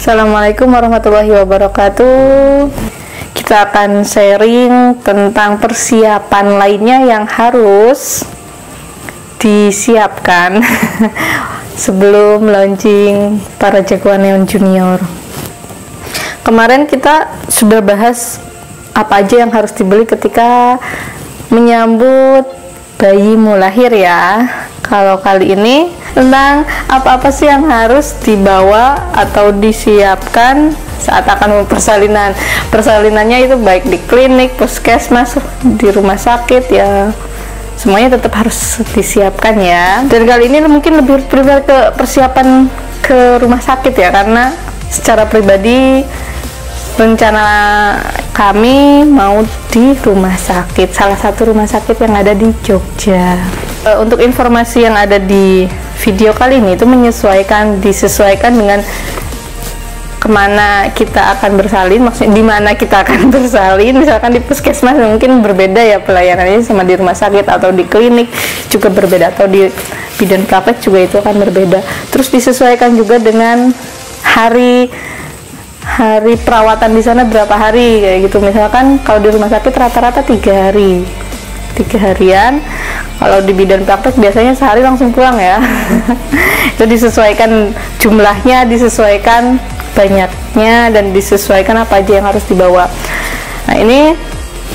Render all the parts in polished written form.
Assalamualaikum warahmatullahi wabarakatuh. Kita akan sharing tentang persiapan lainnya yang harus disiapkan sebelum launching para jagoan Neon Junior. Kemarin kita sudah bahas apa aja yang harus dibeli ketika menyambut bayi mau lahir ya. Kalau kali ini tentang apa-apa sih yang harus dibawa atau disiapkan saat akan persalinan. Persalinannya itu baik di klinik, puskesmas, di rumah sakit ya, semuanya tetap harus disiapkan ya. Dan kali ini mungkin lebih pribadi ke persiapan ke rumah sakit ya, karena secara pribadi rencana kami mau di rumah sakit, salah satu rumah sakit yang ada di Jogja. Untuk informasi yang ada di video kali ini itu disesuaikan dengan kemana kita akan bersalin, maksudnya di mana kita akan bersalin. Misalkan di puskesmas mungkin berbeda ya pelayanannya sama di rumah sakit, atau di klinik juga berbeda, atau di bidan praktek juga itu akan berbeda. Terus disesuaikan juga dengan hari perawatan di sana berapa hari kayak gitu. Misalkan kalau di rumah sakit rata-rata 3 harian, kalau di bidan praktek biasanya sehari langsung pulang ya. Itu disesuaikan jumlahnya, disesuaikan banyaknya, dan disesuaikan apa aja yang harus dibawa. Nah, ini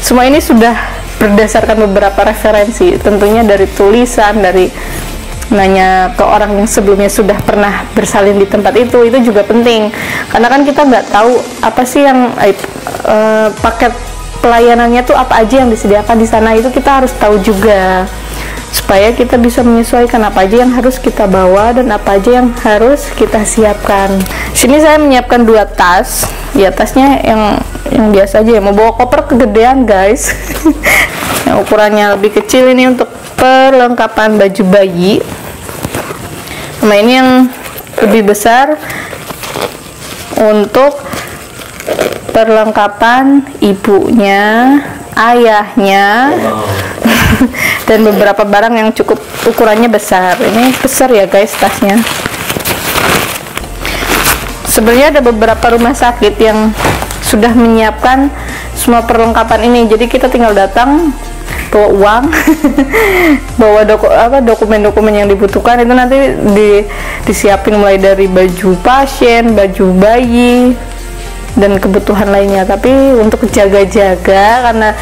semua ini sudah berdasarkan beberapa referensi, tentunya dari tulisan, dari nanya ke orang yang sebelumnya sudah pernah bersalin di tempat itu juga penting, karena kan kita nggak tahu apa sih yang paket pelayanannya tuh apa aja yang disediakan di sana. Itu kita harus tahu juga supaya kita bisa menyesuaikan apa aja yang harus kita bawa dan apa aja yang harus kita siapkan. Sini saya menyiapkan 2 tas ya, tasnya yang biasa aja ya, mau bawa koper kegedean guys. Yang ukurannya lebih kecil ini untuk perlengkapan baju bayi, sama ini yang lebih besar untuk perlengkapan ibunya, ayahnya, dan beberapa barang yang cukup ukurannya besar. Ini besar ya guys tasnya. Sebenarnya ada beberapa rumah sakit yang sudah menyiapkan semua perlengkapan ini, jadi kita tinggal datang, bawa uang, bawa dokumen-dokumen yang dibutuhkan. Itu nanti disiapin mulai dari baju pasien, baju bayi, dan kebutuhan lainnya. Tapi untuk jaga-jaga, karena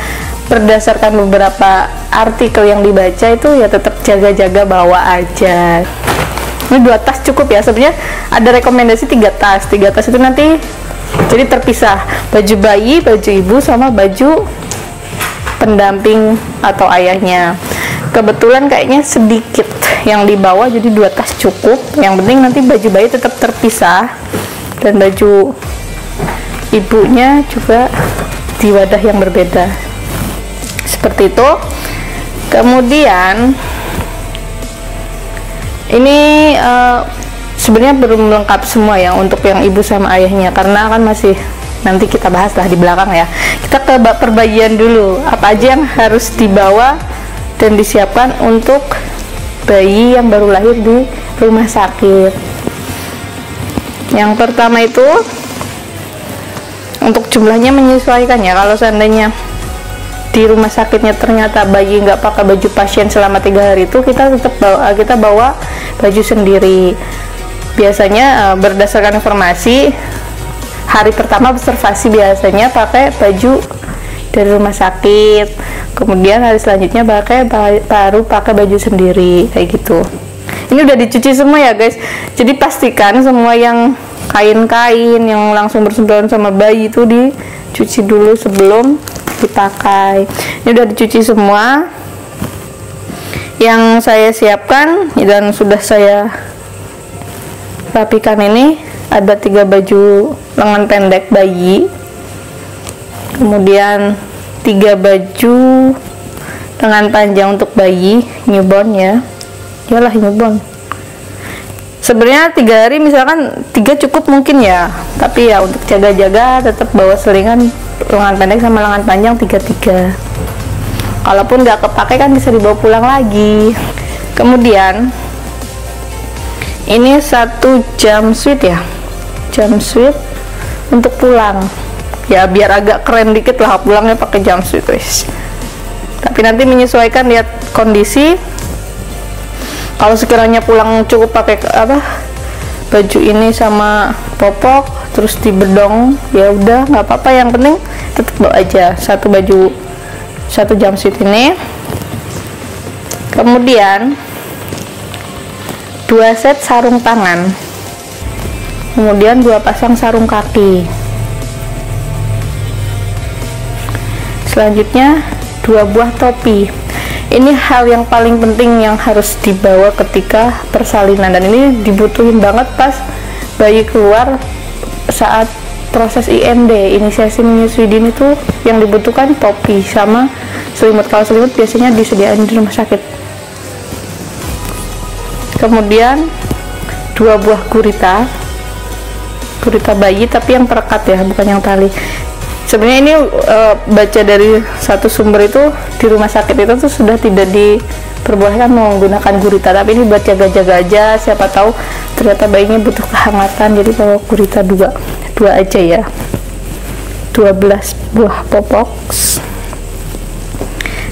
berdasarkan beberapa artikel yang dibaca itu ya tetap jaga-jaga bawa aja. Ini 2 tas cukup ya. Sebenarnya ada rekomendasi 3 tas. 3 tas itu nanti jadi terpisah, baju bayi, baju ibu, sama baju pendamping atau ayahnya. Kebetulan kayaknya sedikit yang dibawa, jadi 2 tas cukup. Yang penting nanti baju bayi tetap terpisah, dan baju ibunya juga di wadah yang berbeda, seperti itu. Kemudian ini sebenarnya belum lengkap semua ya untuk yang ibu sama ayahnya, karena kan masih nanti kita bahas lah di belakang ya. Kita ke perbagian dulu, apa aja yang harus dibawa dan disiapkan untuk bayi yang baru lahir di rumah sakit. Yang pertama itu untuk jumlahnya menyesuaikan ya. Kalau seandainya di rumah sakitnya ternyata bayi nggak pakai baju pasien selama 3 hari itu, kita bawa baju sendiri. Biasanya berdasarkan informasi, hari pertama observasi biasanya pakai baju dari rumah sakit, kemudian hari selanjutnya baru pakai baju sendiri kayak gitu. Ini udah dicuci semua ya guys, jadi pastikan semua yang kain-kain yang langsung bersentuhan sama bayi itu dicuci dulu sebelum dipakai. Ini udah dicuci semua. Yang saya siapkan dan sudah saya rapikan ini ada 3 baju lengan pendek bayi, kemudian 3 baju lengan panjang untuk bayi newborn ya, iyalah newborn. Sebenarnya 3 hari misalkan 3 cukup mungkin ya, tapi ya untuk jaga-jaga tetap bawa selingan lengan pendek sama lengan panjang 3. Kalaupun nggak kepake kan bisa dibawa pulang lagi. Kemudian ini 1 jumpsuit ya, jumpsuit untuk pulang ya, biar agak keren dikit lah pulangnya pakai jumpsuit guys. Tapi nanti menyesuaikan lihat kondisi. Kalau sekiranya pulang cukup pakai baju ini sama popok terus di bedong, ya udah nggak apa-apa, yang penting tetap bawa aja satu baju, satu jumpsuit ini. Kemudian 2 set sarung tangan, kemudian 2 pasang sarung kaki. Selanjutnya 2 buah topi. Ini hal yang paling penting yang harus dibawa ketika persalinan, dan ini dibutuhin banget pas bayi keluar saat proses IMD, inisiasi menyusui dini. Tuh yang dibutuhkan topi sama selimut. Kalau selimut biasanya disediain di rumah sakit. Kemudian 2 buah gurita bayi, tapi yang perekat ya, bukan yang tali. Sebenarnya ini baca dari satu sumber itu di rumah sakit itu tuh sudah tidak diperbolehkan menggunakan gurita, tapi ini buat jaga-jaga aja, siapa tahu ternyata bayinya butuh kehangatan, jadi bawa gurita 2 aja ya. 12 buah popok,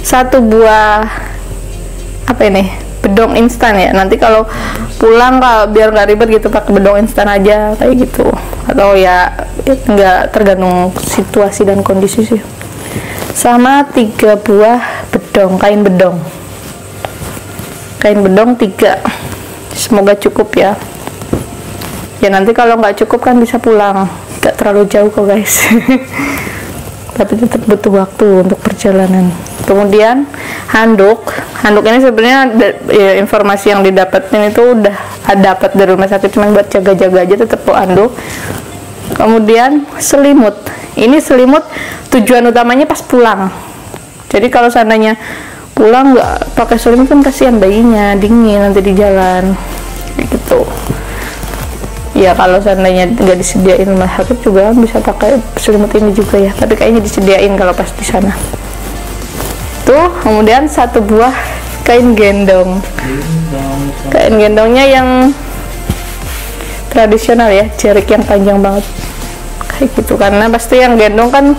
1 buah apa ini, bedong instan ya. Nanti kalau pulang biar nggak ribet gitu pakai bedong instan aja kayak gitu, atau ya nggak, tergantung situasi dan kondisi sih. Sama 3 buah bedong, kain bedong 3. Semoga cukup ya. Ya nanti kalau nggak cukup kan bisa pulang, nggak terlalu jauh kok guys. Tapi tetap butuh waktu untuk perjalanan. Kemudian handuk ini sebenarnya ya, informasi yang didapatin itu udah dapat dari rumah sakit, cuma buat jaga-jaga aja, tetap bawa handuk. Kemudian selimut, ini selimut tujuan utamanya pas pulang. Jadi kalau seandainya pulang nggak pakai selimut kan kasihan bayinya, dingin nanti di jalan gitu ya. Kalau seandainya nggak disediain rumah sakit juga bisa pakai selimut ini juga ya, tapi kayaknya disediain kalau pas di sana tuh. Kemudian 1 buah kain gendong, kain gendongnya yang tradisional ya, jerik yang panjang banget kayak gitu, karena pasti yang gendong kan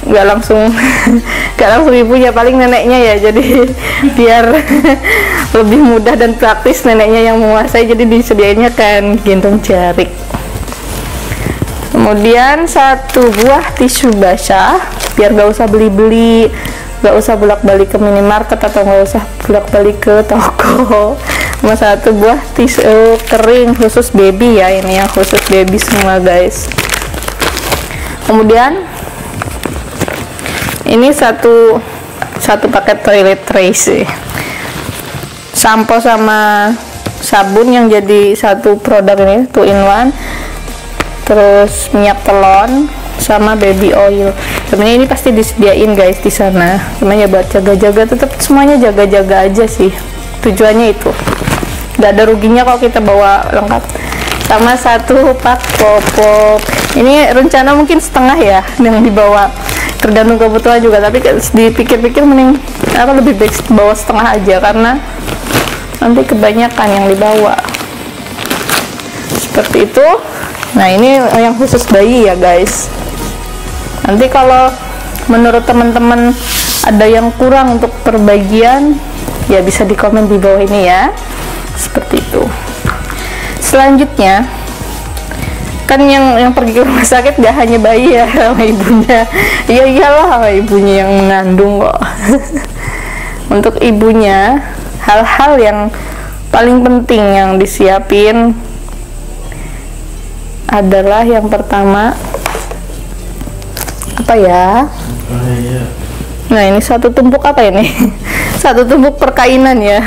nggak langsung ibunya, paling neneknya ya, jadi biar lebih mudah dan praktis neneknya yang menguasai, jadi disediainnya kan gendong jarik. Kemudian 1 buah tisu basah, biar nggak usah beli-beli, nggak usah bolak-balik ke minimarket atau nggak usah bolak-balik ke toko. Sama 1 buah tisu kering khusus baby ya, ini yang khusus baby semua guys. Kemudian ini satu paket toilet trace, sampo sama sabun yang jadi satu produk ini 2 in 1, terus minyak telon sama baby oil. Sebenarnya ini pasti disediain guys di sana, cuma ya buat jaga-jaga, tetap semuanya jaga-jaga aja sih, tujuannya itu. Nggak ada ruginya kalau kita bawa lengkap. Sama 1 pak popok, ini rencana mungkin setengah ya yang dibawa, tergantung kebutuhan juga, tapi dipikir-pikir mending lebih baik bawa setengah aja, karena nanti kebanyakan yang dibawa seperti itu. Nah ini yang khusus bayi ya guys. Nanti kalau menurut teman-teman ada yang kurang untuk perbagian, ya bisa di komen di bawah ini ya, seperti itu. Selanjutnya kan yang pergi ke rumah sakit gak hanya bayi ya, sama ibunya. Ya iyalah, sama ibunya yang mengandung kok. Untuk ibunya, hal-hal yang paling penting yang disiapin adalah yang pertama apa ya? Nah ini 1 tumpuk apa ini? 1 tumpuk perkainan ya.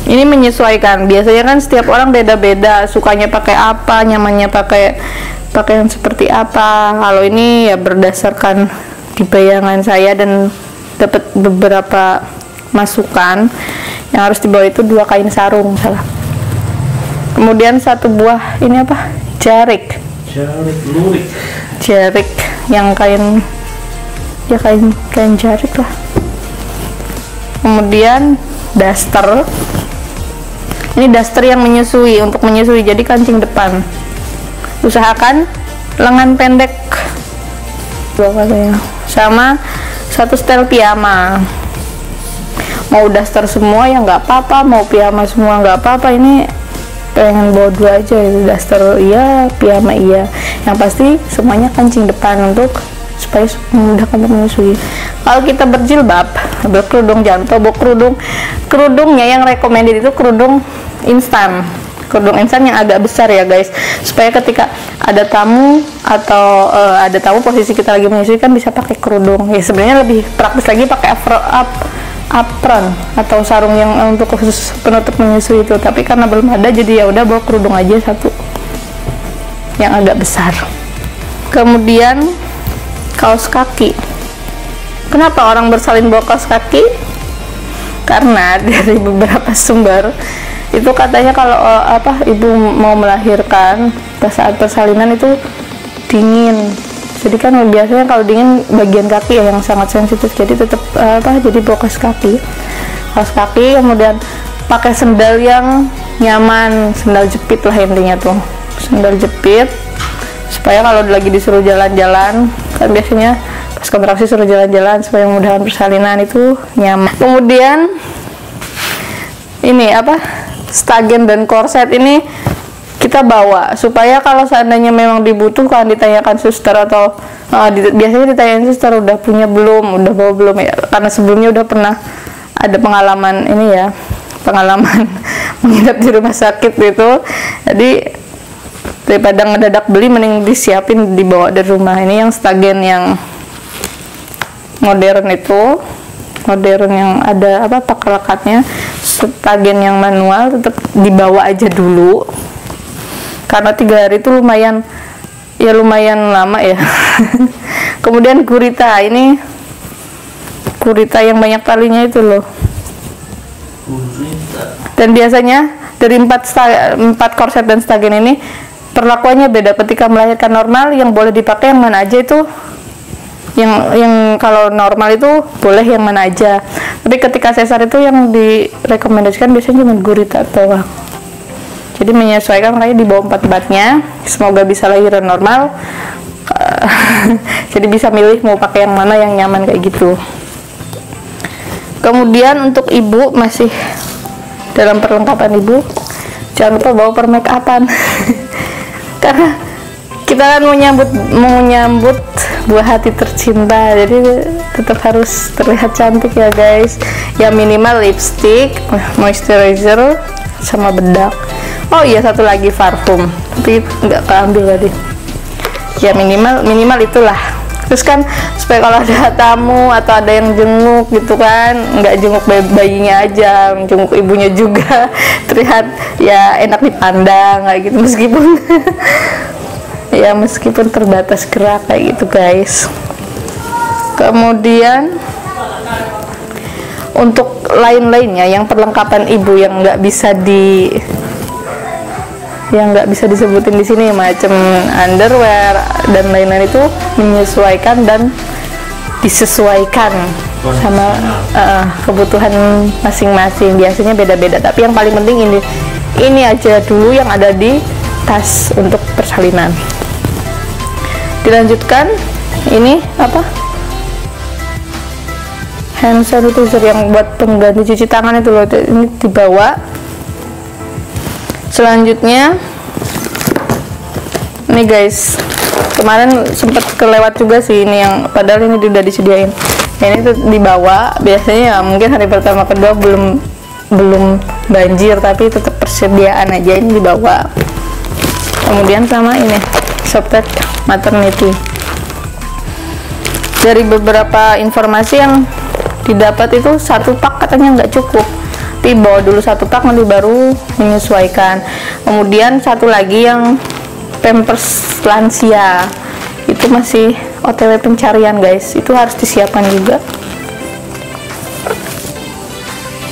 Ini menyesuaikan, biasanya kan setiap orang beda-beda, sukanya pakai apa, nyamannya pakai pakaian seperti apa. Kalau ini ya berdasarkan di bayangan saya dan dapat beberapa masukan, yang harus dibawa itu 2 kain sarung salah. Kemudian 1 buah ini apa, jarik lurik, jarik yang kain ya, kain jarik lah. Kemudian daster Ini daster yang menyusui, untuk menyusui, jadi kancing depan. Usahakan lengan pendek sama satu setel piyama. Mau daster semua ya nggak apa-apa, mau piyama semua nggak apa-apa. Ini pengen bawa dua aja, daster iya, piyama iya, yang pasti semuanya kancing depan untuk supaya memudahkan untuk menyusui. Kalau kita berjilbab, berkerudung, jangan lupa bawa kerudungnya yang recommended itu kerudung instan yang agak besar ya guys, supaya ketika ada tamu atau ada tamu posisi kita lagi menyusui kan bisa pakai kerudung. Ya sebenarnya lebih praktis lagi pakai apron atau sarung yang untuk khusus penutup menyusui itu, tapi karena belum ada jadi ya udah bawa kerudung aja satu yang agak besar. Kemudian kaos kaki. Kenapa orang bersalin bawa kaos kaki? Karena dari beberapa sumber itu katanya kalau ibu mau melahirkan saat persalinan itu dingin. Jadi kan biasanya kalau dingin bagian kaki ya yang sangat sensitif, jadi tetap jadi bawa kaos kaki. Kemudian pakai sendal yang nyaman, sendal jepit lah intinya tuh, sendal jepit, supaya kalau lagi disuruh jalan-jalan, kan biasanya pas kontraksi suruh jalan-jalan supaya memudahkan persalinan itu nyaman. Kemudian ini stagen dan korset ini kita bawa supaya kalau seandainya memang dibutuhkan ditanyakan suster atau biasanya ditanyakan suster udah punya belum, udah bawa belum ya, karena sebelumnya udah pernah ada pengalaman ini ya, pengalaman menginap di rumah sakit gitu. Jadi daripada ngedadak beli mending disiapin dibawa dari rumah. Ini yang stagen yang modern itu, modern yang ada pakai lekatnya. Stagen yang manual tetap dibawa aja dulu karena 3 hari itu lumayan lama ya. Kemudian gurita, ini gurita yang banyak talinya itu loh. Dan biasanya dari 4 korset dan stagen ini perlakuannya beda. Ketika melahirkan normal yang boleh dipakai yang mana aja itu, yang kalau normal itu boleh yang mana aja, tapi ketika sesar itu yang direkomendasikan biasanya cuma gurita doang. Jadi menyesuaikan, kayak di bawah 4-4-nya, semoga bisa lahiran normal. Jadi bisa milih mau pakai yang mana yang nyaman kayak gitu. Kemudian untuk ibu, masih dalam perlengkapan ibu, jangan lupa bawa permake upan. Karena kita kan mau nyambut buah hati tercinta, jadi tetap harus terlihat cantik ya guys. Ya minimal lipstick, moisturizer, sama bedak. Oh iya, satu lagi parfum, tapi nggak keambil tadi. Ya minimal itulah. Terus kan supaya kalau ada tamu atau ada yang jenguk gitu kan, nggak jenguk bayinya aja, jenguk ibunya juga, terlihat ya enak dipandang kayak gitu, meskipun terbatas gerak kayak gitu guys. Kemudian untuk lain-lainnya yang perlengkapan ibu yang nggak bisa disebutin di sini, macam underwear dan lain-lain, itu menyesuaikan dan disesuaikan sama kebutuhan masing-masing. Biasanya beda-beda, tapi yang paling penting ini aja dulu yang ada di tas untuk persalinan. Dilanjutkan ini hand sanitizer yang buat pengganti cuci tangan itu loh, ini dibawa. Selanjutnya ini guys, kemarin sempat kelewat juga sih ini, yang padahal ini udah disediain. Ini tuh dibawa, biasanya ya mungkin hari pertama kedua belum banjir, tapi tetap persediaan aja, ini dibawa. Kemudian sama ini softtek maternity. Dari beberapa informasi yang didapat itu 1 pak katanya nggak cukup, bawa dulu 1 pak nanti baru menyesuaikan. Kemudian satu lagi yang pampers lansia itu masih OTW pencarian guys, itu harus disiapkan juga.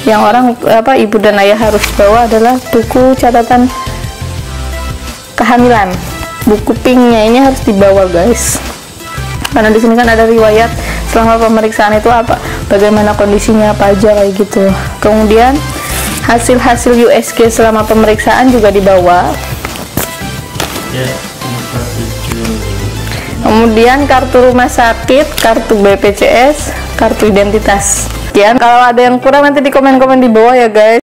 Yang orang ibu dan ayah harus bawa adalah buku catatan kehamilan, buku pinknya ini harus dibawa guys, karena di sini kan ada riwayat selama pemeriksaan itu bagaimana kondisinya apa aja kayak gitu. Kemudian Hasil-hasil USG selama pemeriksaan juga dibawa. Kemudian kartu rumah sakit, kartu BPJS, kartu identitas. Sekian, kalau ada yang kurang nanti di komen-komen di bawah ya guys.